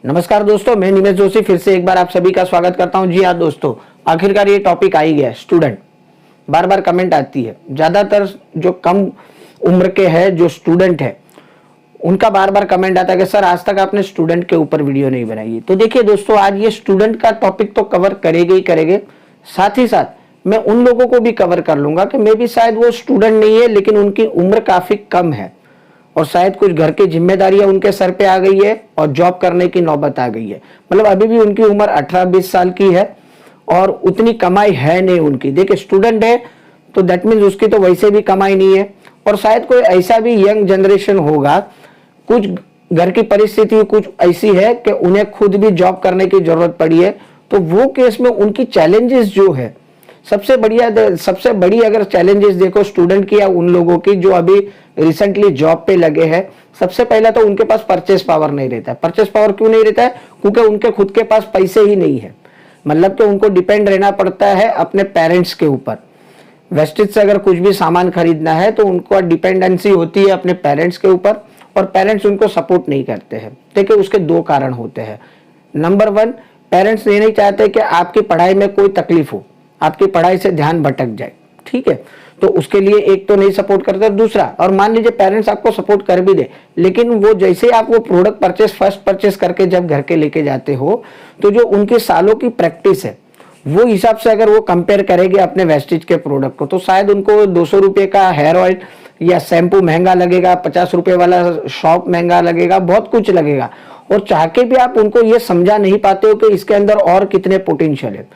नमस्कार दोस्तों, मैं निमेश जोशी फिर से एक बार आप सभी का स्वागत करता हूं। जी हाँ दोस्तों, आखिरकार ये टॉपिक आ ही गया। स्टूडेंट, बार बार कमेंट आती है, ज्यादातर जो कम उम्र के हैं, जो स्टूडेंट है, उनका बार बार कमेंट आता है कि सर आज तक आपने स्टूडेंट के ऊपर वीडियो नहीं बनाई। तो देखिए दोस्तों, आज ये स्टूडेंट का टॉपिक तो कवर करेंगे ही करेंगे, साथ ही साथ मैं उन लोगों को भी कवर कर लूंगा कि मे भी शायद वो स्टूडेंट नहीं है लेकिन उनकी उम्र काफी कम है और शायद कुछ घर की जिम्मेदारियां उनके सर पे आ गई है और जॉब करने की नौबत आ गई है। मतलब अभी भी उनकी उम्र 18-20 साल की है और उतनी कमाई है नहीं उनकी। देखिए, स्टूडेंट है तो दैट मीन्स उसकी तो वैसे भी कमाई नहीं है। और शायद कोई ऐसा भी यंग जनरेशन होगा, कुछ घर की परिस्थिति कुछ ऐसी है कि उन्हें खुद भी जॉब करने की जरूरत पड़ी है, तो वो केस में उनकी चैलेंजेस जो है, सबसे बड़ी अगर चैलेंजेस देखो स्टूडेंट की या उन लोगों की जो अभी रिसेंटली जॉब पे लगे हैं, सबसे पहला तो उनके पास परचेस पावर नहीं रहता है। परचेस पावर क्यों नहीं रहता है? क्योंकि उनके खुद के पास पैसे ही नहीं है। मतलब कि उनको डिपेंड रहना पड़ता है अपने पेरेंट्स के ऊपर। वेस्टेज से अगर कुछ भी सामान खरीदना है तो उनको डिपेंडेंसी होती है अपने पेरेंट्स के ऊपर और पेरेंट्स उनको सपोर्ट नहीं करते हैं। देखिए, उसके दो कारण होते हैं। नंबर 1, पेरेंट्स ये नहीं चाहते कि आपकी पढ़ाई में कोई तकलीफ हो, आपकी पढ़ाई से ध्यान भटक जाए, ठीक है, तो उसके लिए एक तो नहीं सपोर्ट करते। दूसरा, और मान लीजिए पेरेंट्स आपको सपोर्ट कर भी दे, लेकिन वो जैसे आप वो प्रोडक्ट फर्स्ट परचेस करके जब घर के लेके जाते हो, तो जो उनके सालों की प्रैक्टिस है वो हिसाब से अगर वो कंपेयर करेंगे अपने वेस्टेज के प्रोडक्ट को, तो शायद उनको 200 रुपए का हेयर ऑयल या शैम्पू महंगा लगेगा, 50 रुपए वाला शॉप महंगा लगेगा, बहुत कुछ लगेगा। और चाह के भी आप उनको ये समझा नहीं पाते हो कि इसके अंदर और कितने पोटेंशियल है।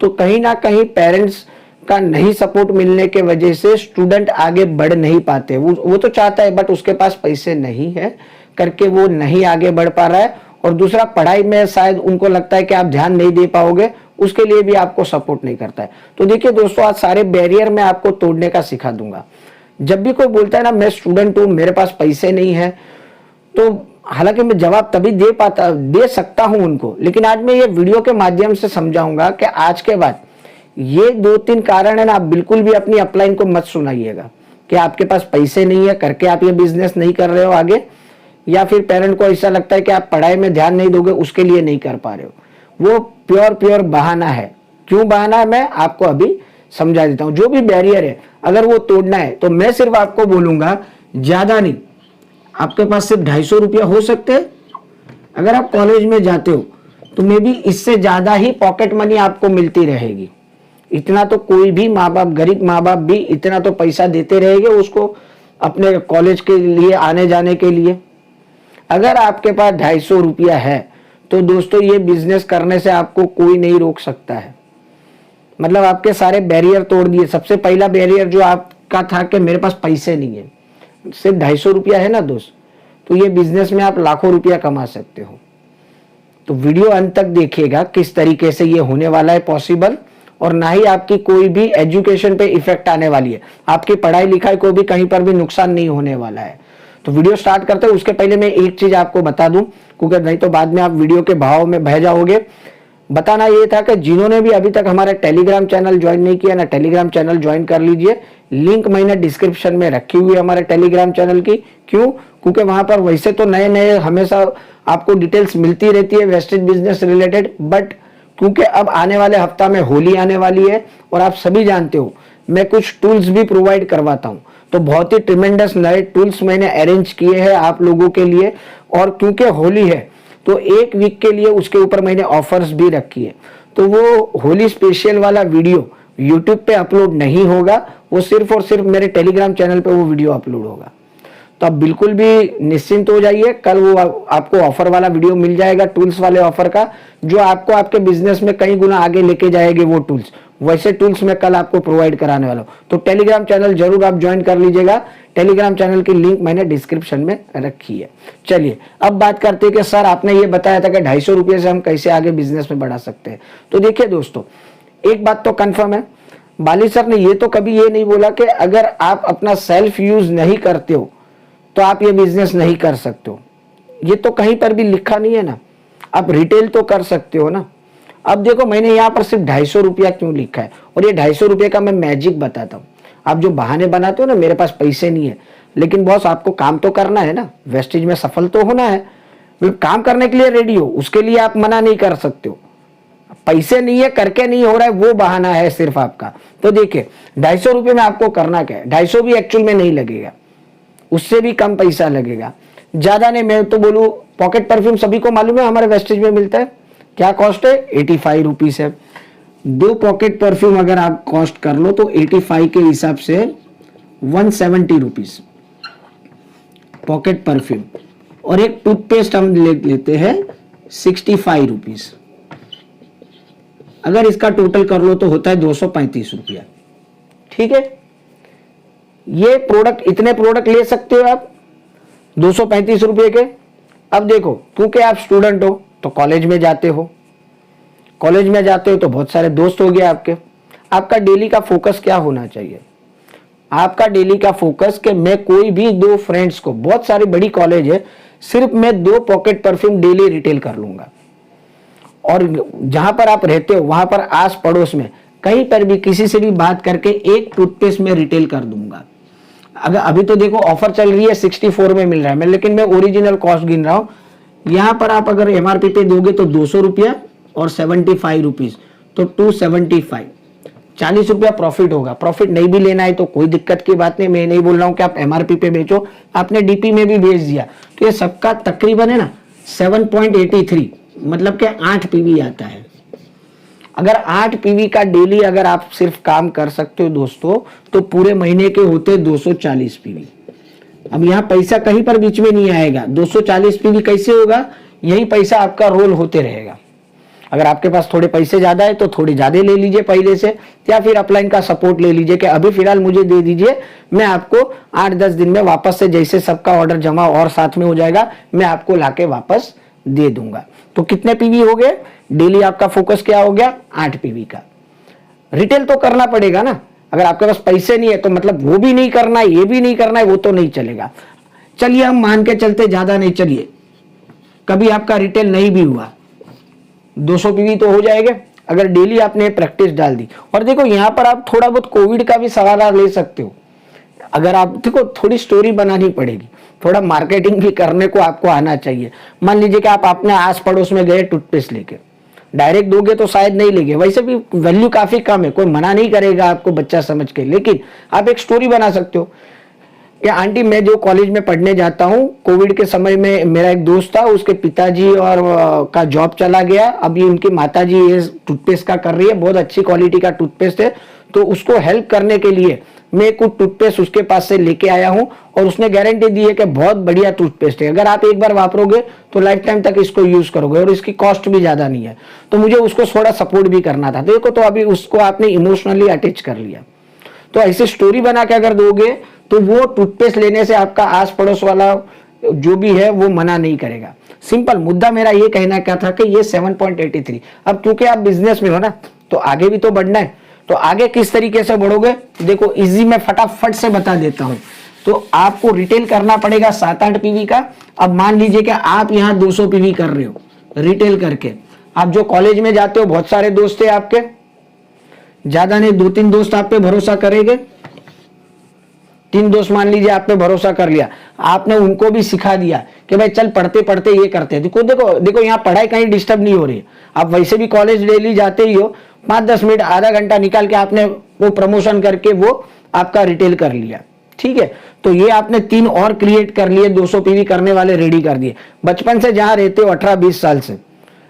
तो कहीं ना कहीं पेरेंट्स का नहीं सपोर्ट मिलने के वजह से स्टूडेंट आगे बढ़ नहीं पाते। वो तो चाहता है बट उसके पास पैसे नहीं है करके वो नहीं आगे बढ़ पा रहा है। और दूसरा, पढ़ाई में शायद उनको लगता है कि आप ध्यान नहीं दे पाओगे, उसके लिए भी आपको सपोर्ट नहीं करता है। तो देखिए दोस्तों, आज सारे बैरियर मैं आपको तोड़ने का सिखा दूंगा। जब भी कोई बोलता है ना मैं स्टूडेंट हूं, मेरे पास पैसे नहीं है, तो हालांकि मैं जवाब तभी दे सकता हूं उनको, लेकिन आज मैं ये वीडियो के माध्यम से समझाऊंगा कि आज के बाद ये 2-3 कारण है ना, आप बिल्कुल भी अपनी अपलाइन को मत सुनाइएगा कि आपके पास पैसे नहीं है करके आप ये बिजनेस नहीं कर रहे हो आगे, या फिर पेरेंट को ऐसा लगता है कि आप पढ़ाई में ध्यान नहीं दोगे उसके लिए नहीं कर पा रहे हो। वो प्योर बहाना है। क्यों बहाना है, मैं आपको अभी समझा देता हूं। जो भी बैरियर है अगर वो तोड़ना है तो मैं सिर्फ आपको बोलूंगा, ज्यादा नहीं, आपके पास सिर्फ 250 रुपया हो सकते हैं। अगर आप कॉलेज में जाते हो तो मे बी इससे ज्यादा ही पॉकेट मनी आपको मिलती रहेगी। इतना तो कोई भी माँ बाप, गरीब माँ बाप भी इतना तो पैसा देते रहेंगे उसको अपने कॉलेज के लिए आने जाने के लिए। अगर आपके पास 250 रुपया है तो दोस्तों ये बिजनेस करने से आपको कोई नहीं रोक सकता है। मतलब आपके सारे बैरियर तोड़ दिए। सबसे पहला बैरियर जो आपका था कि मेरे पास पैसे नहीं है, सिर्फ 250 रुपया है ना दोस्त, तो ये बिजनेस में आप लाखों रुपया कमा सकते हो। तो वीडियो अंत तक देखिएगा किस तरीके से ये होने वाला है पॉसिबल, और ना ही आपकी कोई भी एजुकेशन पे इफेक्ट आने वाली है। आपकी पढ़ाई लिखाई को भी कहीं पर भी नुकसान नहीं होने वाला है। तो वीडियो स्टार्ट करते हैं उसके पहले मैं एक चीज आपको बता दूं, क्योंकि नहीं तो बाद में आप वीडियो के भाव में बह जाओगे। बताना ये था कि जिन्होंने भी अभी तक हमारा टेलीग्राम चैनल ज्वाइन नहीं किया ना, टेलीग्राम चैनल ज्वाइन कर लीजिए। लिंक मैंने डिस्क्रिप्शन में रखी हुई है हमारे टेलीग्राम चैनल की। क्यों? क्योंकि वहां पर वैसे तो नए हमेशा आपको डिटेल्स मिलती रहती है वेस्टेज बिजनेस रिलेटेड, बट क्योंकि अब आने वाले हफ्ता में होली आने वाली है और आप सभी जानते हो मैं कुछ टूल्स भी प्रोवाइड करवाता हूं, तो बहुत ही ट्रिमेंडस नए टूल्स मैंने अरेंज किए हैं आप लोगों के लिए। और क्योंकि होली है तो 1 वीक के लिए उसके ऊपर मैंने ऑफर्स भी रखी है। तो वो होली स्पेशल वाला वीडियो यूट्यूब पे अपलोड नहीं होगा, वो सिर्फ और सिर्फ मेरे टेलीग्राम चैनल पे वो वीडियो अपलोड होगा। तो आप बिल्कुल भी निश्चिंत हो जाइए, कल वो आपको ऑफर वाला वीडियो मिल जाएगा, टूल्स वाले ऑफर का, जो आपको आपके बिजनेस में कई गुना आगे लेके जाएंगे। वो टूल्स, वैसे टूल्स मैं कल आपको प्रोवाइड कराने वाला हूँ। तो टेलीग्राम चैनल जरूर आप ज्वाइन कर लीजिएगा। टेलीग्राम चैनल की लिंक मैंने डिस्क्रिप्शन में रखी है। चलिए अब बात करते हैं कि सर आपने ये बताया था कि 250 रुपये से हम कैसे आगे बिजनेस में बढ़ा सकते हैं। तो देखिए दोस्तों, एक बात तो कंफर्म है, बाली सर ने ये तो कभी ये नहीं बोला कि अगर आप अपना सेल्फ यूज नहीं करते हो तो आप ये बिजनेस नहीं कर सकते हो। ये तो कहीं पर भी लिखा नहीं है ना। आप रिटेल तो कर सकते हो ना। अब देखो, मैंने यहाँ पर सिर्फ 250 रुपया क्यों लिखा है, और ये 250 रुपये का मैं मैजिक बताता हूँ। आप जो बहाने बनाते हो ना, मेरे पास पैसे नहीं है, लेकिन बॉस आपको काम तो करना है ना, वेस्टेज में सफल तो होना है। मतलब काम करने के लिए रेडी हो, उसके लिए आप मना नहीं कर सकते हो। पैसे नहीं है, करके नहीं हो रहा है, वो बहाना है सिर्फ आपका। तो देखिए 250 रुपये में आपको करना क्या है, 250 भी एक्चुअल में नहीं लगेगा, उससे भी कम पैसा लगेगा, ज्यादा नहीं। मैं तो बोलूं पॉकेट परफ्यूम सभी को मालूम है हमारे वेस्टेज में मिलता है, क्या कॉस्ट है, 85 रुपीज है। 2 पॉकेट परफ्यूम अगर आप कॉस्ट कर लो तो 85 के हिसाब से 170 रुपीज पॉकेट परफ्यूम। और एक टूथपेस्ट हम लेते हैं 65 रुपीज। अगर इसका टोटल कर लो तो होता है 235 रुपया। ठीक है, ये प्रोडक्ट, इतने प्रोडक्ट ले सकते हो आप 235 रुपये के। अब देखो, क्योंकि आप स्टूडेंट हो तो कॉलेज में जाते हो, कॉलेज में जाते हो तो बहुत सारे दोस्त हो गए आपके। आपका डेली का फोकस क्या होना चाहिए, आपका डेली का फोकस कि मैं कोई भी 2 फ्रेंड्स को, बहुत सारी बड़ी कॉलेज है, सिर्फ मैं 2 पॉकेट परफ्यूम डेली रिटेल कर लूंगा। और जहां पर आप रहते हो वहां पर आस पड़ोस में कहीं पर भी किसी से भी बात करके एक टूथपेस्ट में रिटेल कर दूंगा। अगर अभी तो देखो ऑफर चल रही है 64 में मिल रहा है, लेकिन मैं ओरिजिनल कॉस्ट गिन रहा हूं। यहां पर आप अगर एमआरपी पे दोगे तो 200 रुपया और 75 रुपीज, तो 275, 40 रुपया प्रॉफिट होगा। प्रॉफिट नहीं भी लेना है तो कोई दिक्कत की बात नहीं, मैं नहीं बोल रहा हूं कि आप एमआरपी पे बेचो, आपने डीपी में भी बेच दिया तो ये सबका तकरीबन है ना 7.83, मतलब कि 8 पीवी आता है। अगर 8 पीवी का डेली अगर आप सिर्फ काम कर सकते हो दोस्तों, तो पूरे महीने के होते 240 पीवी। अब यहाँ पैसा कहीं पर बीच में नहीं आएगा। 240 पीवी कैसे होगा, यही पैसा आपका रोल होते रहेगा। अगर आपके पास थोड़े पैसे ज्यादा है तो थोड़ी ज्यादा ले लीजिए पहले से, या फिर अपलाइन का सपोर्ट ले लीजिए कि अभी फिलहाल मुझे दे दीजिए, मैं आपको 8-10 दिन में वापस से जैसे सबका ऑर्डर जमा और साथ में हो जाएगा मैं आपको लाके वापस दे दूंगा। तो कितने पीवी हो गए, डेली आपका फोकस क्या हो गया, 8 पीवी का। रिटेल तो करना पड़ेगा ना, अगर आपके पास पैसे नहीं है तो मतलब वो भी नहीं करना है, ये भी नहीं करना है, वो तो नहीं चलेगा। चलिए हम मान के चलते ज्यादा नहीं, चलिए कभी आपका रिटेल नहीं भी हुआ, 200 पीवी तो हो जाएगा अगर डेली आपने प्रैक्टिस डाल दी। और देखो यहाँ पर आप थोड़ा बहुत कोविड का भी सहारा ले सकते हो। अगर आप देखो, थोड़ी स्टोरी बनानी पड़ेगी, थोड़ा मार्केटिंग भी करने को आपको आना चाहिए। मान लीजिए कि आप अपने आस पड़ोस में गए टूथपेस्ट लेके, डायरेक्ट दोगे तो शायद नहीं लेंगे, वैसे भी वैल्यू काफी कम है, कोई मना नहीं करेगा आपको बच्चा समझ के, लेकिन आप एक स्टोरी बना सकते हो कि आंटी मैं जो कॉलेज में पढ़ने जाता हूँ, कोविड के समय में मेरा एक दोस्त था, उसके पिताजी और का जॉब चला गया, अभी उनकी माताजी ये टूथपेस्ट का कर रही है, बहुत अच्छी क्वालिटी का टूथपेस्ट है, तो उसको हेल्प करने के लिए मैं कुछ टूथपेस्ट उसके पास से लेके आया हूं और उसने गारंटी दी है कि बहुत बढ़िया टूथपेस्ट है, अगर आप एक बार वापरोगे तो लाइफ टाइम तक इसको यूज करोगे और इसकी कॉस्ट भी ज्यादा नहीं है। तो मुझे उसको थोड़ा सपोर्ट भी करना था, देखो तो अभी उसको आपने इमोशनली अटैच कर लिया। तो ऐसे स्टोरी बना के अगर दोगे तो वो टूथपेस्ट लेने से आपका आस पड़ोस वाला जो भी है वो मना नहीं करेगा। सिंपल मुद्दा मेरा ये कहना क्या था कि ये 7.83। अब क्योंकि आप बिजनेस में हो ना तो आगे भी तो बढ़ना है, तो आगे किस तरीके से बढ़ोगे, देखो इजी में फटाफट से बता देता हूं। तो आपको रिटेल करना पड़ेगा 7-8 पीवी का। अब मान लीजिए कि आप यहाँ 200 पीवी कर रहे हो रिटेल करके, आप जो कॉलेज में जाते हो बहुत सारे दोस्त है आपके, ज्यादा नहीं 2-3 दोस्त आप पे भरोसा करेंगे, 3 दोस्त मान लीजिए आप पे भरोसा कर लिया, आपने उनको भी सिखा दिया कि भाई चल पढ़ते पढ़ते ये करते हैं। देखो यहाँ पढ़ाई कहीं डिस्टर्ब नहीं हो रही है, आप वैसे भी कॉलेज डेली जाते ही हो, 5-10 मिनट आधा घंटा निकाल के आपने वो प्रमोशन करके वो आपका रिटेल कर लिया। ठीक है, तो ये आपने 3 और क्रिएट कर लिए, 200 पीवी करने वाले रेडी कर दिए। बचपन से जहां रहते हो 18-20 साल से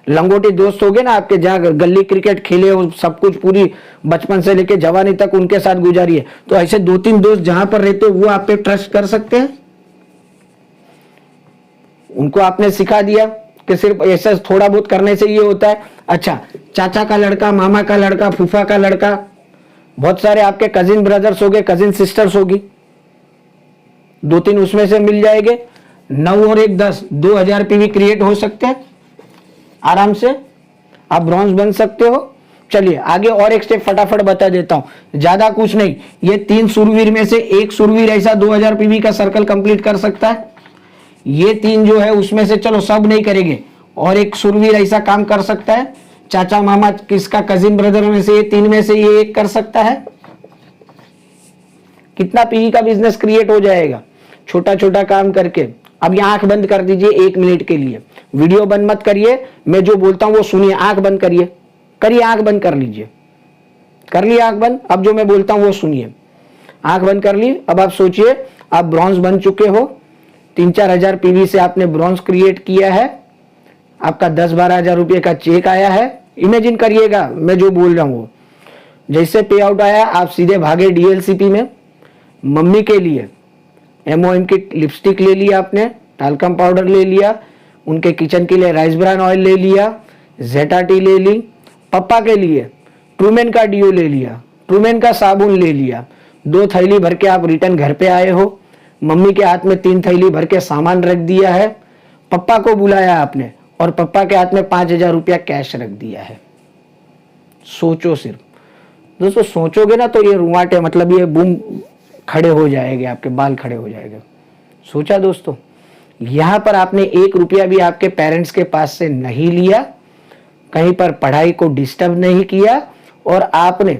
लंगोटी दोस्त हो गए ना आपके, जहां गली क्रिकेट खेले हो, सब कुछ पूरी बचपन से लेके जवानी तक उनके साथ गुजारी है, तो ऐसे 2-3 दोस्त जहां पर रहते हो वो आप पे ट्रस्ट कर सकते हैं। उनको आपने सिखा दिया कि सिर्फ ऐसा थोड़ा बहुत करने से ये होता है। अच्छा, चाचा का लड़का, मामा का लड़का, फूफा का लड़का, बहुत सारे आपके कजिन ब्रदर्स हो गए, कजिन सिस्टर्स होगी, 2-3 उसमें से मिल जाएंगे। 9 और 1 10, 2000 पीवी क्रिएट हो सकते हैं आराम से, आप ब्रॉन्ज बन सकते हो। चलिए आगे और एक स्टेप फटाफट बता देता हूं, ज्यादा कुछ नहीं, ये 3 सुरवीर में से एक सुरवीर ऐसा 2000 पीवी का सर्कल कंप्लीट कर सकता है। ये 3 जो है उसमें से चलो सब नहीं करेंगे, और एक सुरवीर ऐसा काम कर सकता है, चाचा मामा किसका कजिन ब्रदर में से ये 3 में से ये एक कर सकता है। कितना पीवी का बिजनेस क्रिएट हो जाएगा छोटा छोटा काम करके। अब ये आंख बंद कर दीजिए 1 मिनट के लिए, वीडियो बंद मत करिए, मैं जो बोलता हूं वो सुनिए, आंख बंद करिए, करिए आंख बंद कर लीजिए, कर ली आंख बंद। अब जो मैं बोलता हूं वो सुनिए, आंख बंद कर ली। अब आप सोचिए आप ब्रॉन्ज बन चुके हो, 3-4 हजार पीवी से आपने ब्रॉन्ज क्रिएट किया है, आपका 10-12 हजार रुपये का चेक आया है। इमेजिन करिएगा मैं जो बोल रहा हूं, जैसे पे आउट आया आप सीधे भागे डीएलसीपी में, मम्मी के लिए एमओएम की लिपस्टिक ले लिया आपने, टाल्कम पाउडर ले लिया, उनके किचन के लिए राइस ब्रान ऑयल ले लिया, जेटा टी ले ली, पापा के लिए ट्रूमेन का डीओ ले लिया, ट्रूमेन का साबुन ले लिया, 2 थैली भर के आप रिटर्न घर पे आए हो, मम्मी के हाथ में 3 थैली भर के सामान रख दिया है, पप्पा को बुलाया आपने और पप्पा के हाथ में 5,000 रुपया कैश रख दिया है। सोचो सिर्फ दोस्तों, सोचोगे ना तो ये रुआटे मतलब ये बूम खड़े हो जाएंगे, आपके बाल खड़े हो जाएंगे। सोचा दोस्तों, यहां पर आपने 1 रुपया भी आपके पेरेंट्स के पास से नहीं लिया, कहीं पर पढ़ाई को डिस्टर्ब नहीं किया और आपने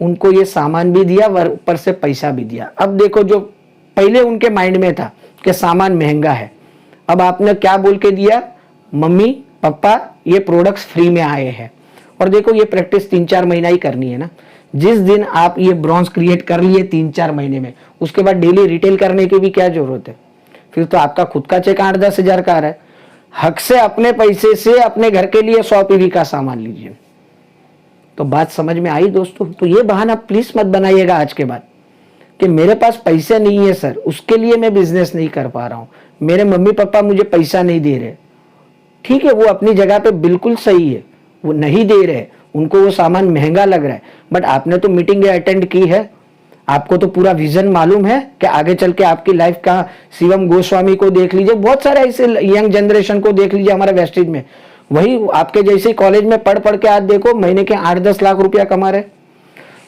उनको ये सामान भी दिया और ऊपर से पैसा भी दिया। अब देखो, जो पहले उनके माइंड में था कि सामान महंगा है, अब आपने क्या बोल के दिया, मम्मी पापा ये प्रोडक्ट्स फ्री में आए हैं। और देखो ये प्रैक्टिस 3-4 महीना ही करनी है ना। जिस दिन आप ये ब्रॉन्ज क्रिएट कर लिए 3-4 महीने में, उसके बाद डेली रिटेल करने की भी क्या जरूरत है, फिर तो आपका खुद का चेक 8-10 हजार का आ रहा है। हक से अपने पैसे से अपने घर के लिए 100 पीवी का सामान लीजिए। तो बात समझ में आई दोस्तों? तो ये बहाना प्लीज मत बनाइएगा आज के बाद कि मेरे पास पैसे नहीं है सर, उसके लिए मैं बिजनेस नहीं कर पा रहा हूं, मेरे मम्मी पापा मुझे पैसा नहीं दे रहे। ठीक है, वो अपनी जगह पे बिल्कुल सही है, वो नहीं दे रहे, उनको वो सामान महंगा लग रहा है, बट आपने तो मीटिंग अटेंड की है, आपको तो पूरा विजन मालूम है कि आगे चल के आपकी लाइफ का। शिवम गोस्वामी को देख लीजिए, बहुत सारे ऐसे यंग जनरेशन को देख लीजिए हमारे वेस्टेज में, वही आपके जैसे कॉलेज में पढ़ के आज देखो महीने के 8-10 लाख रुपया कमा रहे।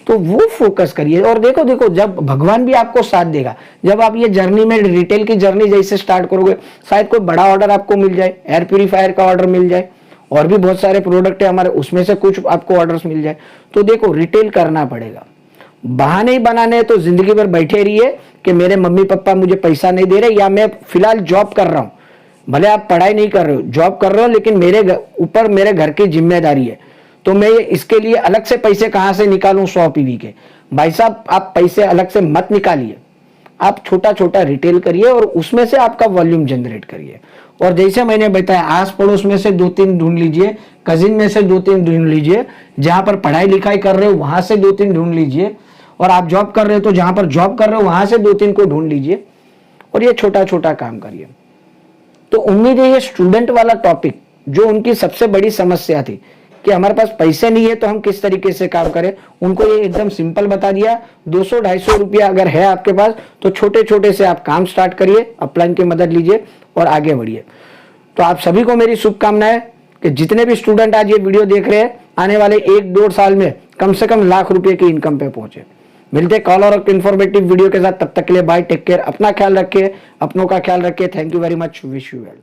तो वो फोकस करिए और देखो जब भगवान भी आपको साथ देगा, जब आप ये जर्नी में रिटेल की जर्नी जैसे स्टार्ट करोगे, शायद कोई बड़ा ऑर्डर आपको मिल जाए, एयर प्यूरिफायर का ऑर्डर मिल जाए, और भी बहुत सारे प्रोडक्ट है हमारे, उसमें से कुछ आपको ऑर्डर्स मिल जाए। तो देखो रिटेल करना पड़ेगा, बहाने ही बनाने तो जिंदगी भर बैठे रहिए कि मेरे मम्मी पापा मुझे पैसा नहीं दे रहे, या मैं फिलहाल जॉब कर रहा हूं, भले आप पढ़ाई नहीं कर रहे हो, जॉब कर रहे हो, लेकिन मेरे ऊपर मेरे घर की जिम्मेदारी है, तो मैं इसके लिए अलग से पैसे कहां से निकालूं 100 पीवी के। भाई साहब, आप पैसे अलग से मत निकालिए, आप छोटा छोटा रिटेल करिए और उसमें से आपका वॉल्यूम जनरेट करिए। और जैसे मैंने बताया, आस पड़ोस में से 2-3 ढूंढ लीजिए, कजिन में से 2-3 ढूंढ लीजिए, जहां पर पढ़ाई लिखाई कर रहे हो वहां से 2-3 ढूंढ लीजिए, और आप जॉब कर रहे हो तो जहां पर जॉब कर रहे हो वहां से 2-3 को ढूंढ लीजिए, और ये छोटा छोटा काम करिए। तो उम्मीद है ये स्टूडेंट वाला टॉपिक, जो उनकी सबसे बड़ी समस्या थी कि हमारे पास पैसे नहीं है तो हम किस तरीके से काम करें, उनको ये एकदम सिंपल बता दिया। 200-250 रुपया अगर है आपके पास तो छोटे छोटे से आप काम स्टार्ट करिए, अपलाइन की मदद लीजिए और आगे बढ़िए। तो आप सभी को मेरी शुभकामनाएं कि जितने भी स्टूडेंट आज ये वीडियो देख रहे हैं, आने वाले 1-1.5 साल में कम से कम लाख रुपए की इनकम पे पहुंचे। मिलते कॉल और इन्फॉर्मेटिव वीडियो के साथ, तब तक के लिए बाय, टेक केयर, अपना ख्याल रखिए, अपनों का ख्याल रखिए। Thank you very much, wish you well.